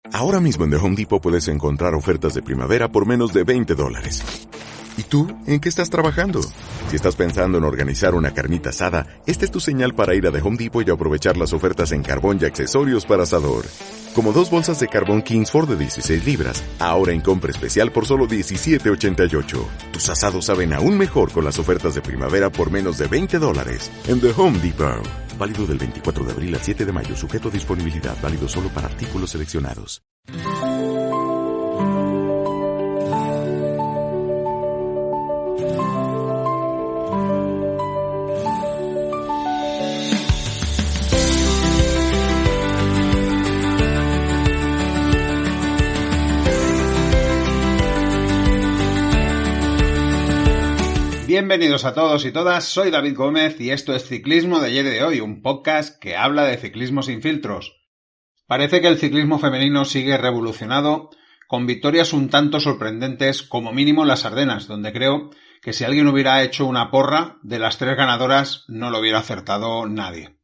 Ahora mismo en The Home Depot puedes encontrar ofertas de primavera por menos de $20. ¿Y tú? ¿En qué estás trabajando? Si estás pensando en organizar una carnita asada, esta es tu señal para ir a The Home Depot y aprovechar las ofertas en carbón y accesorios para asador. Como 2 bolsas de carbón Kingsford de 16 libras, ahora en compra especial por solo $17.88. Tus asados saben aún mejor con las ofertas de primavera por menos de $20 en The Home Depot. Válido del 24 de abril al 7 de mayo, sujeto a disponibilidad, válido solo para artículos seleccionados. Bienvenidos a todos y todas, soy David Gómez y esto es Ciclismo de ayer y de hoy, un podcast que habla de ciclismo sin filtros. Parece que el ciclismo femenino sigue revolucionado, con victorias un tanto sorprendentes, como mínimo en las Ardenas, donde creo que si alguien hubiera hecho una porra, de las 3 ganadoras no lo hubiera acertado nadie.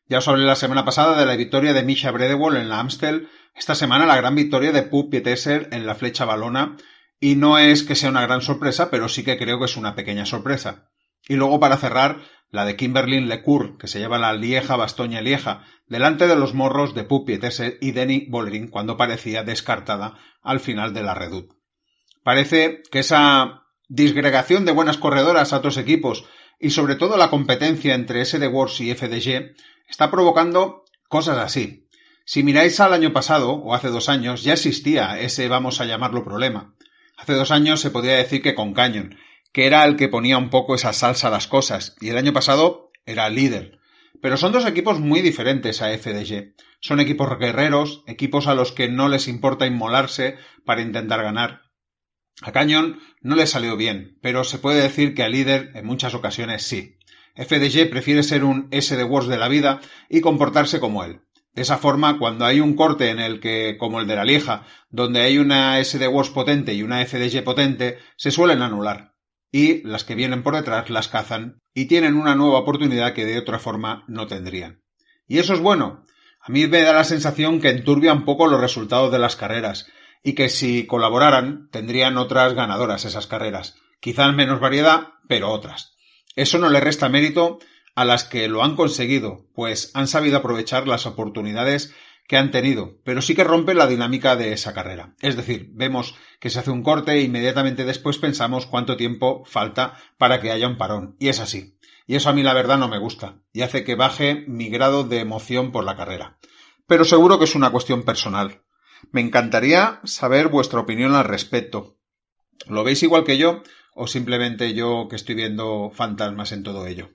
Ya os hablé la semana pasada de la victoria de Misha Bredewol en la Amstel, esta semana la gran victoria de Pup Pieterse en la Flecha Valona. Y no es que sea una gran sorpresa, pero sí que creo que es una pequeña sorpresa. Y luego para cerrar, la de Kimberlyn Lecour, que se lleva la Lieja-Bastoña-Lieja, delante de los morros de Pup Pieterse y Denny Bollering cuando parecía descartada al final de la Redoute. Parece que esa disgregación de buenas corredoras a otros equipos y sobre todo la competencia entre SD Works y FDG está provocando cosas así. Si miráis al año pasado, o hace 2 años, ya existía ese, vamos a llamarlo, problema. Hace 2 años se podía decir que con Canyon, que era el que ponía un poco esa salsa a las cosas, y el año pasado era el líder. Pero son 2 equipos muy diferentes a FDG. Son equipos guerreros, equipos a los que no les importa inmolarse para intentar ganar. A Canyon no le salió bien, pero se puede decir que al líder en muchas ocasiones sí. FDG prefiere ser un SD Works de la vida y comportarse como él. De esa forma, cuando hay un corte en el que, como el de la Lieja, donde hay una SD Works potente y una FDG potente, se suelen anular. Y las que vienen por detrás las cazan y tienen una nueva oportunidad que de otra forma no tendrían. ¿Y eso es bueno? A mí me da la sensación que enturbia un poco los resultados de las carreras y que si colaboraran tendrían otras ganadoras esas carreras. Quizás menos variedad, pero otras. Eso no le resta mérito a las que lo han conseguido, pues han sabido aprovechar las oportunidades que han tenido, pero sí que rompe la dinámica de esa carrera. Es decir, vemos que se hace un corte e inmediatamente después pensamos cuánto tiempo falta para que haya un parón, y es así. Y eso a mí la verdad no me gusta, y hace que baje mi grado de emoción por la carrera. Pero seguro que es una cuestión personal. Me encantaría saber vuestra opinión al respecto. ¿Lo veis igual que yo, o simplemente yo que estoy viendo fantasmas en todo ello?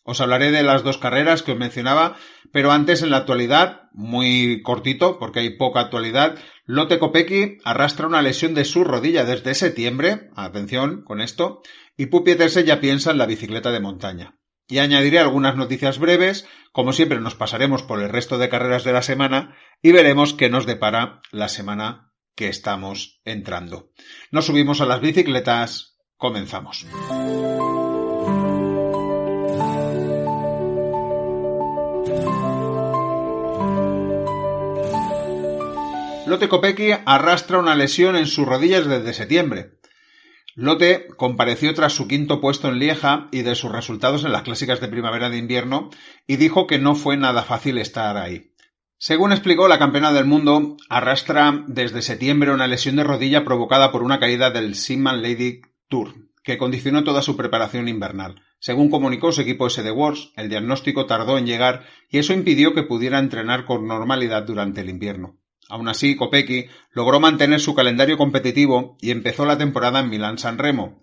Os hablaré de las 2 carreras que os mencionaba, pero antes en la actualidad, muy cortito porque hay poca actualidad, Lotte Kopecky arrastra una lesión de su rodilla desde septiembre, atención con esto, y Pup Pieterse ya piensa en la bicicleta de montaña. Y añadiré algunas noticias breves, como siempre nos pasaremos por el resto de carreras de la semana y veremos qué nos depara la semana que estamos entrando. Nos subimos a las bicicletas, comenzamos. Lotte Kopecky arrastra una lesión en sus rodillas desde septiembre. Lotte compareció tras su 5º puesto en Lieja y de sus resultados en las clásicas de primavera de invierno y dijo que no fue nada fácil estar ahí. Según explicó, la campeona del mundo arrastra desde septiembre una lesión de rodilla provocada por una caída del Simman Lady Tour, que condicionó toda su preparación invernal. Según comunicó su equipo SD Works, el diagnóstico tardó en llegar y eso impidió que pudiera entrenar con normalidad durante el invierno. Aún así, Kopecky logró mantener su calendario competitivo y empezó la temporada en Milán-San Remo,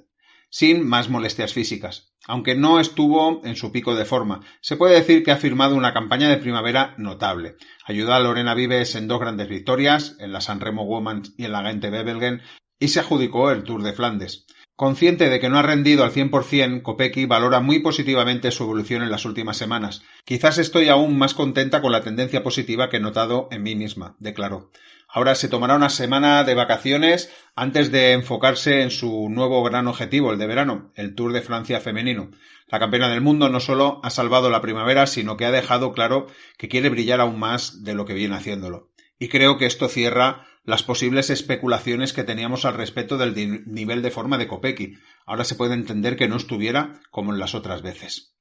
sin más molestias físicas. Aunque no estuvo en su pico de forma, se puede decir que ha firmado una campaña de primavera notable. Ayudó a Lorena Vives en 2 grandes victorias, en la San Remo Women's y en la Gente-Wevelgem, y se adjudicó el Tour de Flandes. Consciente de que no ha rendido al 100%, Kopecky valora muy positivamente su evolución en las últimas semanas. Quizás estoy aún más contenta con la tendencia positiva que he notado en mí misma, declaró. Ahora se tomará una semana de vacaciones antes de enfocarse en su nuevo gran objetivo, el de verano, el Tour de Francia femenino. La campeona del mundo no solo ha salvado la primavera, sino que ha dejado claro que quiere brillar aún más de lo que viene haciéndolo. Y creo que esto cierra las posibles especulaciones que teníamos al respecto del nivel de forma de Kopecky. Ahora se puede entender que no estuviera como en las otras veces.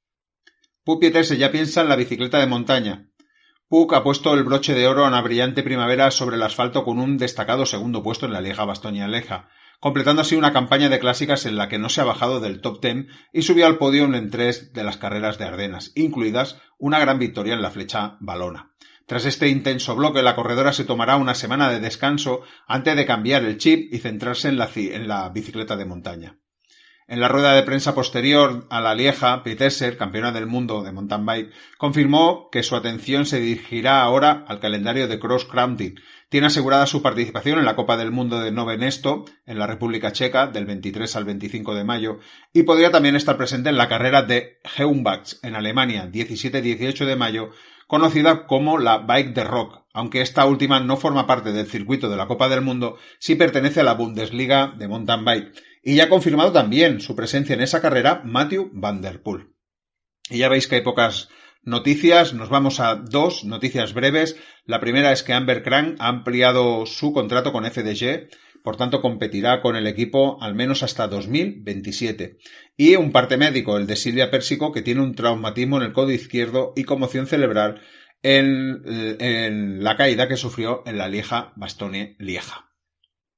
Puk Pieterse ya piensa en la bicicleta de montaña. Puk ha puesto el broche de oro a una brillante primavera sobre el asfalto con un destacado segundo puesto en la Lieja-Bastogne-Lieja, completando así una campaña de clásicas en la que no se ha bajado del top 10 y subió al podio en 3 de las carreras de Ardenas, incluidas una gran victoria en la Flecha Valona. Tras este intenso bloque, la corredora se tomará una semana de descanso antes de cambiar el chip y centrarse en la bicicleta de montaña. En la rueda de prensa posterior a la Lieja, Pieterse, campeona del mundo de mountain bike, confirmó que su atención se dirigirá ahora al calendario de cross country. Tiene asegurada su participación en la Copa del Mundo de Nové Město, en la República Checa, del 23 al 25 de mayo, y podría también estar presente en la carrera de Heumbach, en Alemania, 17-18 de mayo, conocida como la Bike de Rock, aunque esta última no forma parte del circuito de la Copa del Mundo, sí pertenece a la Bundesliga de mountain bike. Y ya ha confirmado también su presencia en esa carrera Mathieu van der Poel. Y ya veis que hay pocas noticias, nos vamos a 2 noticias breves. La primera es que Amber Krank ha ampliado su contrato con FDG, por tanto competirá con el equipo al menos hasta 2027. Y un parte médico, el de Silvia Pérsico, que tiene un traumatismo en el codo izquierdo y conmoción cerebral en la caída que sufrió en la Lieja-Bastogne-Lieja.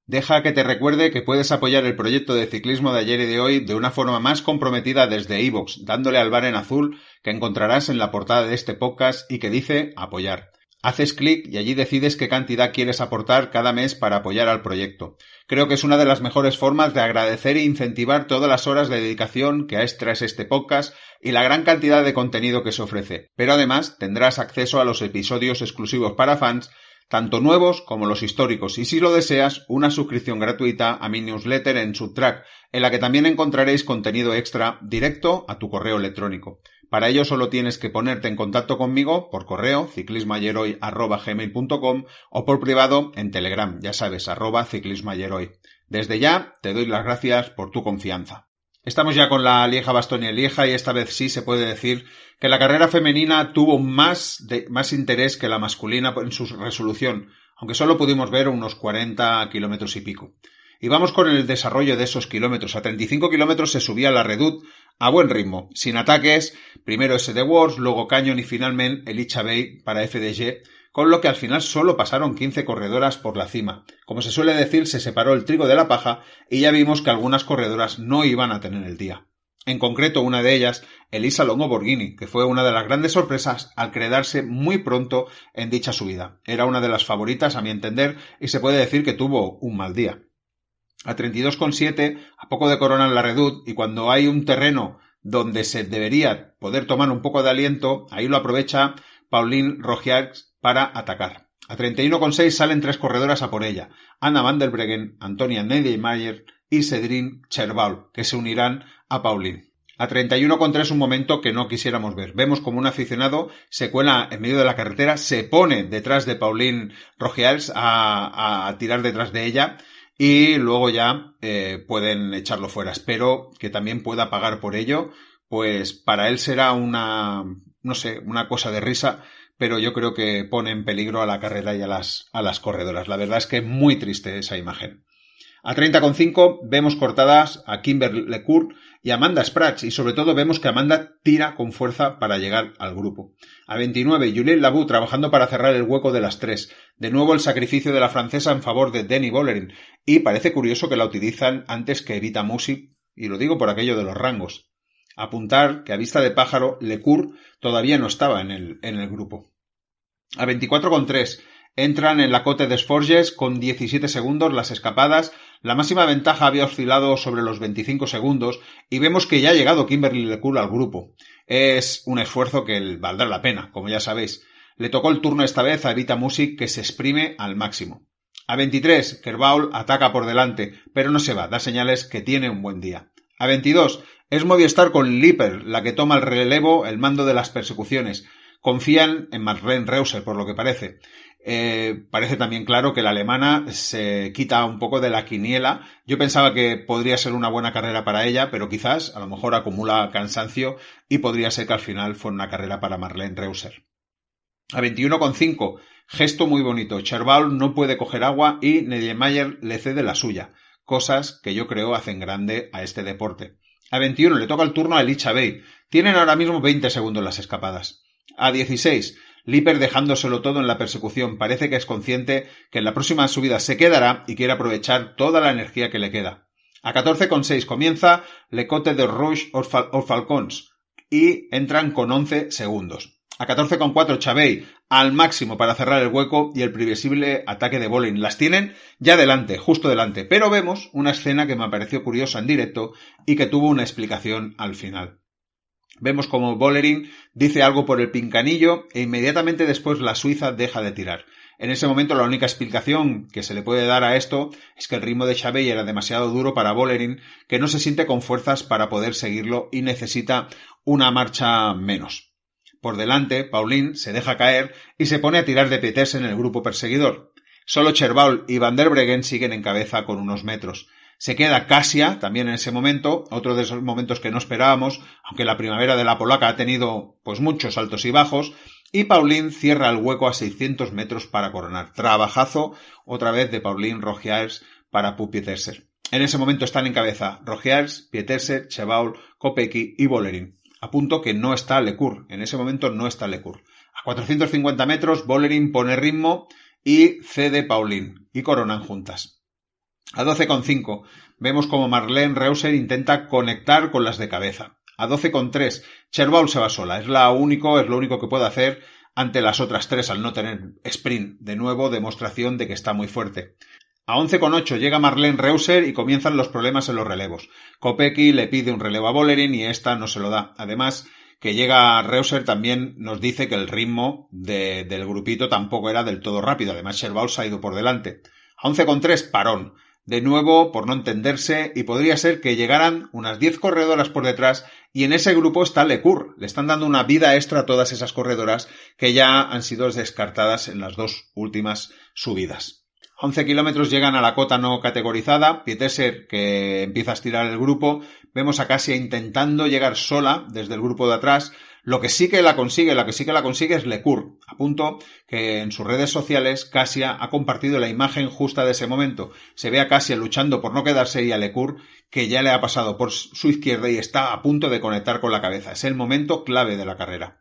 Deja que te recuerde que puedes apoyar el proyecto de ciclismo de ayer y de hoy de una forma más comprometida desde iVoox, dándole al bar en azul que encontrarás en la portada de este podcast y que dice apoyar. Haces clic y allí decides qué cantidad quieres aportar cada mes para apoyar al proyecto. Creo que es una de las mejores formas de agradecer e incentivar todas las horas de dedicación que extraes este podcast y la gran cantidad de contenido que se ofrece. Pero además tendrás acceso a los episodios exclusivos para fans, tanto nuevos como los históricos, y si lo deseas, una suscripción gratuita a mi newsletter en Subtrack, en la que también encontraréis contenido extra directo a tu correo electrónico. Para ello solo tienes que ponerte en contacto conmigo por correo ciclismoayeroy@gmail.com o por privado en Telegram, ya sabes, @ciclismoayeroy. Desde ya te doy las gracias por tu confianza. Estamos ya con la Lieja-Bastogne-Lieja y esta vez sí se puede decir que la carrera femenina tuvo más interés que la masculina en su resolución, aunque solo pudimos ver unos 40 kilómetros y pico. Y vamos con el desarrollo de esos kilómetros. A 35 kilómetros se subía la Redoute a buen ritmo, sin ataques, primero SD Wars, luego Canyon y finalmente Elisha Bay para FDG, con lo que al final solo pasaron 15 corredoras por la cima. Como se suele decir, se separó el trigo de la paja y ya vimos que algunas corredoras no iban a tener el día. En concreto, una de ellas, Elisa Longo Borghini, que fue una de las grandes sorpresas al quedarse muy pronto en dicha subida. Era una de las favoritas, a mi entender, y se puede decir que tuvo un mal día. A 32,7, a poco de coronar la Redoute, y cuando hay un terreno donde se debería poder tomar un poco de aliento, ahí lo aprovecha Pauline Rogiax para atacar. A 31,6 salen 3 corredoras a por ella, Anna van der Breggen, Antonia Neidemeyer y Cédrine Cherbaul, que se unirán a Pauline. A 31,3 un momento que no quisiéramos ver. Vemos como un aficionado se cuela en medio de la carretera, se pone detrás de Pauline Rogiax a tirar detrás de ella y luego ya pueden echarlo fuera. Espero que también pueda pagar por ello, pues para él será una cosa de risa, pero yo creo que pone en peligro a la carrera y a las corredoras. La verdad es que es muy triste esa imagen. A 30,5 vemos cortadas a Kimberly Lecourt y Amanda Spratt, y sobre todo vemos que Amanda tira con fuerza para llegar al grupo. A 29, Juliette Labou trabajando para cerrar el hueco de las 3. De nuevo el sacrificio de la francesa en favor de Denny Bollerin, y parece curioso que la utilizan antes que Evita Musi, y lo digo por aquello de los rangos. Apuntar que a vista de pájaro Lecourt todavía no estaba en el grupo. A 24,3 entran en la Côte des Forges con 17 segundos las escapadas. La máxima ventaja había oscilado sobre los 25 segundos y vemos que ya ha llegado Kimberly Lecourt al grupo. Es un esfuerzo que valdrá la pena, como ya sabéis. Le tocó el turno esta vez a Evita Musi, que se exprime al máximo. A 23, Cherbaul ataca por delante, pero no se va, da señales que tiene un buen día. A 22, es Movistar con Lippert la que toma el relevo, el mando de las persecuciones. Confían en Marlene Reusser, por lo que parece. Parece también claro que la alemana se quita un poco de la quiniela. Yo pensaba que podría ser una buena carrera para ella, pero quizás a lo mejor acumula cansancio y podría ser que al final fuera una carrera para Marlene Reusser. A 21,5, gesto muy bonito. Cherbaul no puede coger agua y Nedemayer le cede la suya. Cosas que yo creo hacen grande a este deporte. A 21 le toca el turno a Elisha Bey. Tienen ahora mismo 20 segundos las escapadas. A 16, Liper dejándoselo todo en la persecución. Parece que es consciente que en la próxima subida se quedará y quiere aprovechar toda la energía que le queda. A 14,6 comienza Le Cote de Rouge aux Falcons y entran con 11 segundos. A 14,4 Chabey al máximo para cerrar el hueco y el previsible ataque de Bollering. Las tienen ya delante, justo delante, pero vemos una escena que me pareció curiosa en directo y que tuvo una explicación al final. Vemos como Bollering dice algo por el pinganillo e inmediatamente después la suiza deja de tirar. En ese momento la única explicación que se le puede dar a esto es que el ritmo de Chabey era demasiado duro para Bollering, que no se siente con fuerzas para poder seguirlo y necesita una marcha menos. Por delante, Paulin se deja caer y se pone a tirar de Petersen en el grupo perseguidor. Solo Cherbaul y Van der Breggen siguen en cabeza con unos metros. Se queda Kasia también en ese momento, otro de esos momentos que no esperábamos, aunque la primavera de la polaca ha tenido pues muchos altos y bajos, y Paulin cierra el hueco a 600 metros para coronar. Trabajazo otra vez de Paulin Rogiers para Pup Pietersen. En ese momento están en cabeza Rogiers, Pietersen, Cherbaul, Kopecky y Bollering. A punto que no está Lecour. En ese momento no está Lecour. A 450 metros, Bollering pone ritmo y cede Paulin. Y coronan juntas. A 12,5 vemos como Marlene Reusser intenta conectar con las de cabeza. A 12,3 Cherbaul se va sola. Es lo único que puede hacer ante las otras tres al no tener sprint. De nuevo, demostración de que está muy fuerte. A 11,8 llega Marlene Reusser y comienzan los problemas en los relevos. Kopecky le pide un relevo a Bollering y esta no se lo da. Además, que llega Reusser también nos dice que el ritmo del grupito tampoco era del todo rápido. Además, Cherbaul se ha ido por delante. A 11,3 parón. De nuevo, por no entenderse, y podría ser que llegaran unas 10 corredoras por detrás y en ese grupo está Lecour. Le están dando una vida extra a todas esas corredoras que ya han sido descartadas en las dos últimas subidas. 11 kilómetros llegan a la cota no categorizada. Pietersen, que empieza a estirar el grupo. Vemos a Kasia intentando llegar sola desde el grupo de atrás. Lo que sí que la consigue es Lecour. A punto que en sus redes sociales Kasia ha compartido la imagen justa de ese momento. Se ve a Kasia luchando por no quedarse y a Lecour que ya le ha pasado por su izquierda y está a punto de conectar con la cabeza. Es el momento clave de la carrera.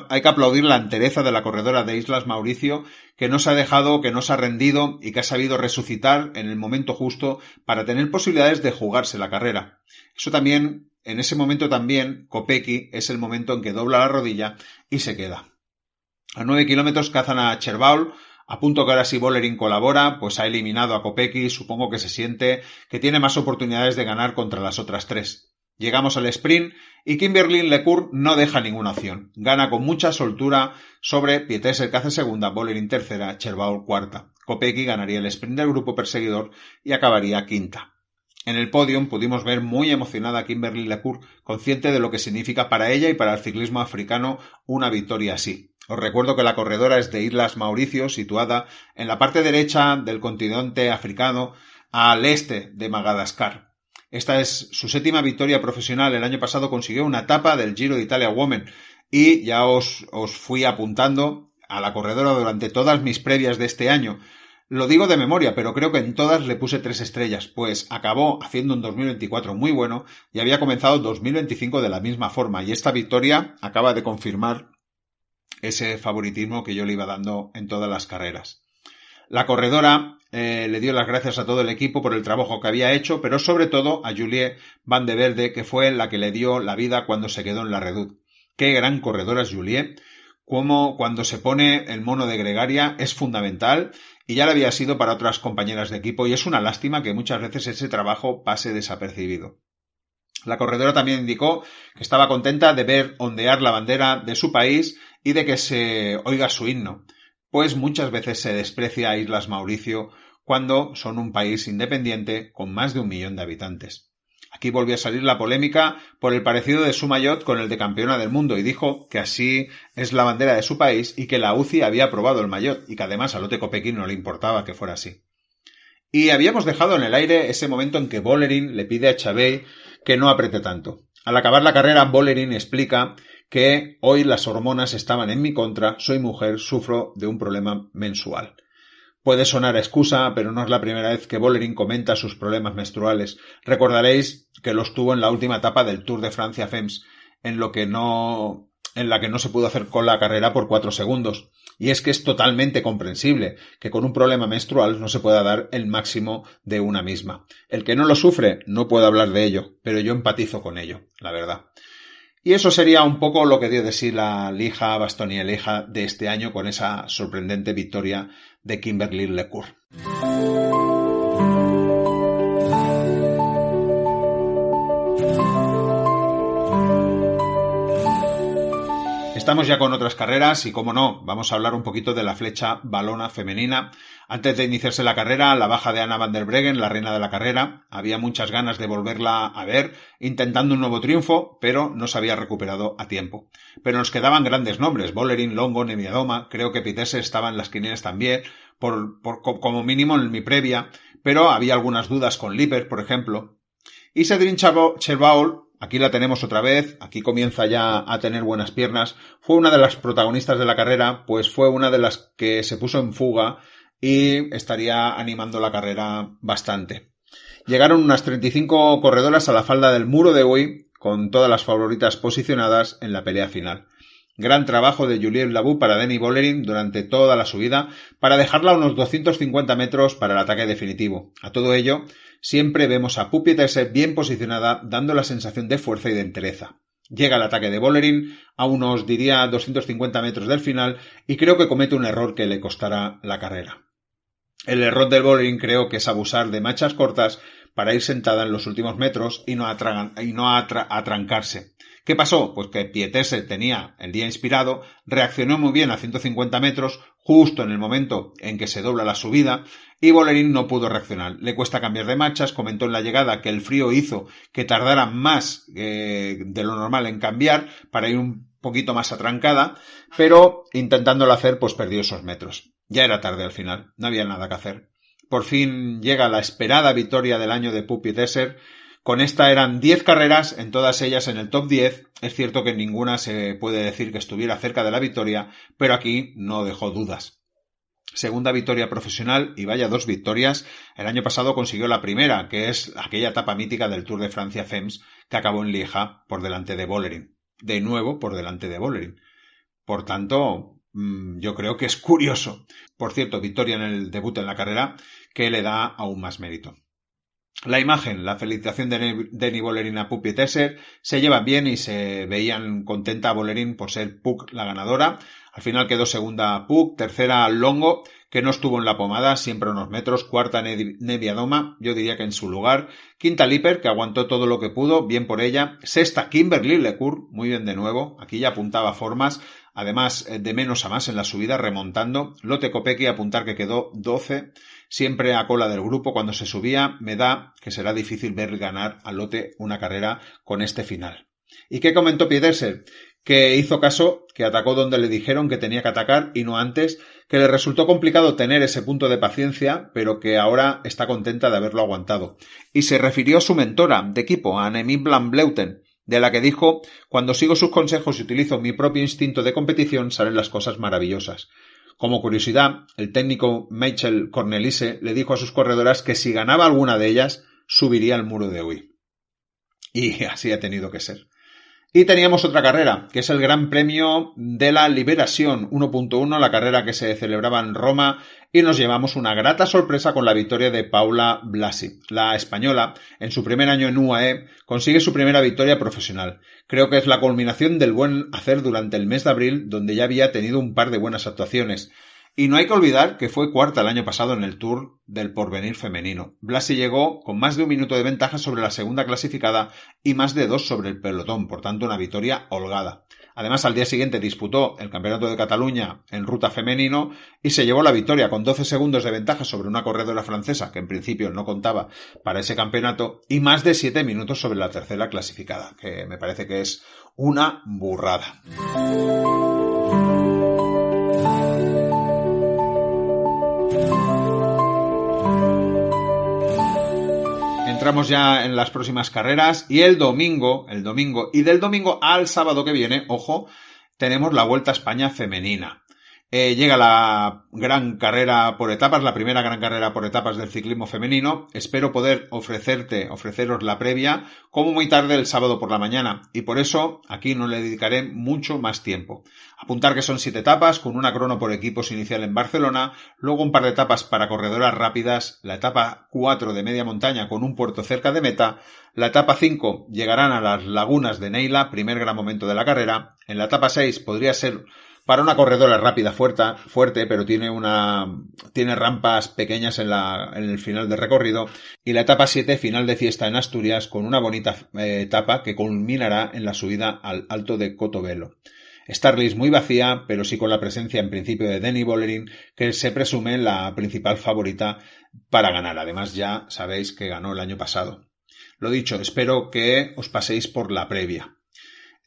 Hay que aplaudir la entereza de la corredora de Islas Mauricio, que no se ha dejado, que no se ha rendido y que ha sabido resucitar en el momento justo para tener posibilidades de jugarse la carrera. Eso también, en ese momento también, Kopecky es el momento en que dobla la rodilla y se queda. A 9 kilómetros cazan a Cherbaul, a punto que ahora si Bollering colabora, pues ha eliminado a Kopecky, supongo que se siente que tiene más oportunidades de ganar contra las otras tres. Llegamos al sprint y Kimberly Lecour no deja ninguna opción. Gana con mucha soltura sobre Pietersen, que hace segunda, Bollering tercera, Cherbaul cuarta. Kopecky ganaría el sprint del grupo perseguidor y acabaría quinta. En el podium pudimos ver muy emocionada a Kimberly Lecour, consciente de lo que significa para ella y para el ciclismo africano una victoria así. Os recuerdo que la corredora es de Islas Mauricio, situada en la parte derecha del continente africano, al este de Madagascar. Esta es su séptima victoria profesional. El año pasado consiguió una etapa del Giro de Italia Women y ya os fui apuntando a la corredora durante todas mis previas de este año. Lo digo de memoria, pero creo que en todas le puse 3 estrellas, pues acabó haciendo un 2024 muy bueno y había comenzado el 2025 de la misma forma. Y esta victoria acaba de confirmar ese favoritismo que yo le iba dando en todas las carreras. La corredora le dio las gracias a todo el equipo por el trabajo que había hecho, pero sobre todo a Julie Van de Velde, que fue la que le dio la vida cuando se quedó en la Redoute. Qué gran corredora es Julie, como cuando se pone el mono de gregaria es fundamental y ya lo había sido para otras compañeras de equipo y es una lástima que muchas veces ese trabajo pase desapercibido. La corredora también indicó que estaba contenta de ver ondear la bandera de su país y de que se oiga su himno, pues muchas veces se desprecia a Islas Mauricio cuando son un país independiente con más de 1 millón de habitantes. Aquí volvió a salir la polémica por el parecido de su maillot con el de campeona del mundo y dijo que así es la bandera de su país y que la UCI había aprobado el maillot y que además a Lotte Kopecky no le importaba que fuera así. Y habíamos dejado en el aire ese momento en que Bollering le pide a Chabey que no apriete tanto. Al acabar la carrera, Bollering explica que hoy las hormonas estaban en mi contra, soy mujer, sufro de un problema mensual. Puede sonar a excusa, pero no es la primera vez que Vollering comenta sus problemas menstruales. Recordaréis que los tuvo en la última etapa del Tour de Francia Femmes, en la que no se pudo hacer con la carrera por 4 segundos. Y es que es totalmente comprensible que con un problema menstrual no se pueda dar el máximo de una misma. El que no lo sufre no puede hablar de ello, pero yo empatizo con ello, la verdad. Y eso sería un poco lo que dio de sí la Liga Bastonia Liga de este año con esa sorprendente victoria de Kimberly Lecourt. Estamos ya con otras carreras y, como no, vamos a hablar un poquito de la flecha valona femenina. Antes de iniciarse la carrera, la baja de Anna van der Breggen, la reina de la carrera, había muchas ganas de volverla a ver, intentando un nuevo triunfo, pero no se había recuperado a tiempo. Pero nos quedaban grandes nombres, Vollering, Longo, Niewiadoma, creo que Petersen estaba en las quinielas también, como mínimo en mi previa, pero había algunas dudas con Lippert, por ejemplo. Y Cédric Chevreul, aquí la tenemos otra vez, aquí comienza ya a tener buenas piernas, fue una de las protagonistas de la carrera, pues fue una de las que se puso en fuga y estaría animando la carrera bastante. Llegaron unas 35 corredoras a la falda del muro de Huy, con todas las favoritas posicionadas en la pelea final. Gran trabajo de Juliette Labou para Denny Vollering durante toda la subida, para dejarla a unos 250 metros para el ataque definitivo. A todo ello, siempre vemos a Pup Pietersen bien posicionada, dando la sensación de fuerza y de entereza. Llega el ataque de Vollering a unos, 250 metros del final y creo que comete un error que le costará la carrera. El error del Vollering creo que es abusar de marchas cortas para ir sentada en los últimos metros y no atrancarse. ¿Qué pasó? Pues que Pietersen tenía el día inspirado, reaccionó muy bien a 150 metros, justo en el momento en que se dobla la subida, y Vollering no pudo reaccionar. Le cuesta cambiar de marchas, comentó en la llegada que el frío hizo que tardara más de lo normal en cambiar para ir un poquito más atrancada, pero intentándolo hacer pues perdió esos metros. Ya era tarde al final, no había nada que hacer. Por fin llega la esperada victoria del año de Pup Pietersen. Con esta eran 10 carreras, en todas ellas en el top 10. Es cierto que en ninguna se puede decir que estuviera cerca de la victoria, pero aquí no dejó dudas. Segunda victoria profesional y vaya 2 victorias. El año pasado consiguió la primera, que es aquella etapa mítica del Tour de Francia Femmes que acabó en Lieja por delante de Vollering. De nuevo por delante de Vollering. Por tanto, yo creo que es curioso. Por cierto, victoria en el debut en la carrera que le da aún más mérito. La imagen, la felicitación de Denny Vollering a Pup Pietersen, se llevan bien y se veían contenta a Vollering por ser Puck la ganadora. Al final quedó segunda Puck, tercera Longo, que no estuvo en la pomada, siempre a unos metros, cuarta Niewiadoma, yo diría que en su lugar, quinta Lippert, que aguantó todo lo que pudo, bien por ella, sexta Kimberly Lecourt, muy bien de nuevo, aquí ya apuntaba formas, además de menos a más en la subida, remontando, Lotte Kopecky apuntar que quedó 12, siempre a cola del grupo cuando se subía, me da que será difícil ver ganar a Lotte una carrera con este final. ¿Y qué comentó Pietersen? Que hizo caso, que atacó donde le dijeron que tenía que atacar y no antes, que le resultó complicado tener ese punto de paciencia, pero que ahora está contenta de haberlo aguantado. Y se refirió a su mentora de equipo, a Annemie van Vleuten, de la que dijo: cuando sigo sus consejos y utilizo mi propio instinto de competición, salen las cosas maravillosas. Como curiosidad, el técnico Michael Cornelisse le dijo a sus corredoras que si ganaba alguna de ellas, subiría al muro de Huy. Y así ha tenido que ser. Y teníamos otra carrera, que es el Gran Premio de la Liberación 1.1, la carrera que se celebraba en Roma, y nos llevamos una grata sorpresa con la victoria de Paula Blasi. La española, en su primer año en UAE, consigue su primera victoria profesional. Creo que es la culminación del buen hacer durante el mes de abril, donde ya había tenido un par de buenas actuaciones. Y no hay que olvidar que fue cuarta el año pasado en el Tour del Porvenir femenino. Blasi llegó con más de 1 minuto de ventaja sobre la segunda clasificada y más de 2 sobre el pelotón, por tanto una victoria holgada. Además, al día siguiente disputó el Campeonato de Cataluña en ruta femenino y se llevó la victoria con 12 segundos de ventaja sobre una corredora francesa que en principio no contaba para ese campeonato y más de 7 minutos sobre la tercera clasificada, que me parece que es una burrada. entramos ya en las próximas carreras y el domingo y del domingo al sábado que viene, ojo, tenemos la Vuelta a España femenina. Llega la gran carrera por etapas, la primera gran carrera por etapas del ciclismo femenino. Espero poder ofreceros la previa como muy tarde el sábado por la mañana y por eso aquí no le dedicaré mucho más tiempo. Apuntar que son 7 etapas con una crono por equipos inicial en Barcelona, luego un par de etapas para corredoras rápidas, la etapa 4 de media montaña con un puerto cerca de meta, la etapa 5 llegarán a las lagunas de Neila, primer gran momento de la carrera, en la etapa 6 podría ser para una corredora rápida fuerte, pero tiene rampas pequeñas en el final del recorrido. Y la etapa 7, final de fiesta en Asturias, con una bonita etapa que culminará en la subida al Alto de Cotobelo. Starlist muy vacía, pero sí con la presencia en principio de Denny Bollerin, que se presume la principal favorita para ganar. Además ya sabéis que ganó el año pasado. Lo dicho, espero que os paséis por la previa.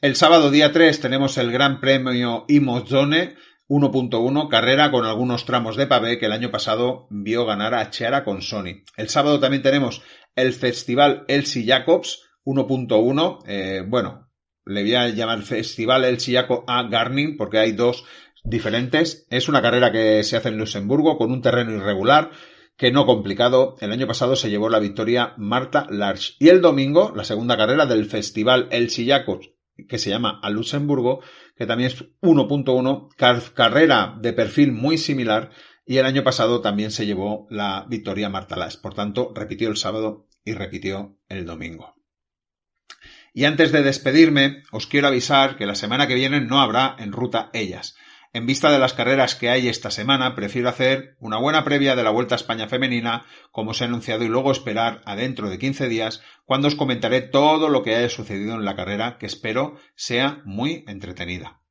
El sábado día 3 tenemos el Gran Premio Imozzone 1.1, carrera con algunos tramos de pavé que el año pasado vio ganar a Chiara Consoni. El sábado también tenemos el Festival Elsie Jacobs 1.1, le voy a llamar Festival Elsie Jacobs a Garnin porque hay dos diferentes. Es una carrera que se hace en Luxemburgo con un terreno irregular, que no complicado. El año pasado se llevó la victoria Marta Larch. Y el domingo, la segunda carrera del Festival Elsie Jacobs, que se llama a Luxemburgo, que también es 1.1, carrera de perfil muy similar, y el año pasado también se llevó la victoria Marta Larch. Por tanto, repitió el sábado y repitió el domingo. Y antes de despedirme, os quiero avisar que la semana que viene no habrá En Ruta Ellas. En vista de las carreras que hay esta semana, prefiero hacer una buena previa de la Vuelta a España femenina, como os he anunciado, y luego esperar a dentro de 15 días, cuando os comentaré todo lo que haya sucedido en la carrera, que espero sea muy entretenida.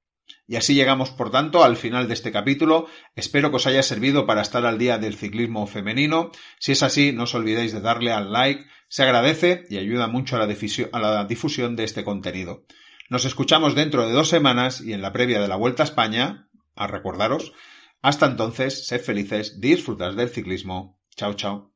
Y así llegamos, por tanto, al final de este capítulo. Espero que os haya servido para estar al día del ciclismo femenino. Si es así, no os olvidéis de darle al like, se agradece y ayuda mucho a la difusión de este contenido. Nos escuchamos dentro de 2 semanas y en la previa de la Vuelta a España. A recordaros, hasta entonces, sed felices, disfrutad del ciclismo. Chao, chao.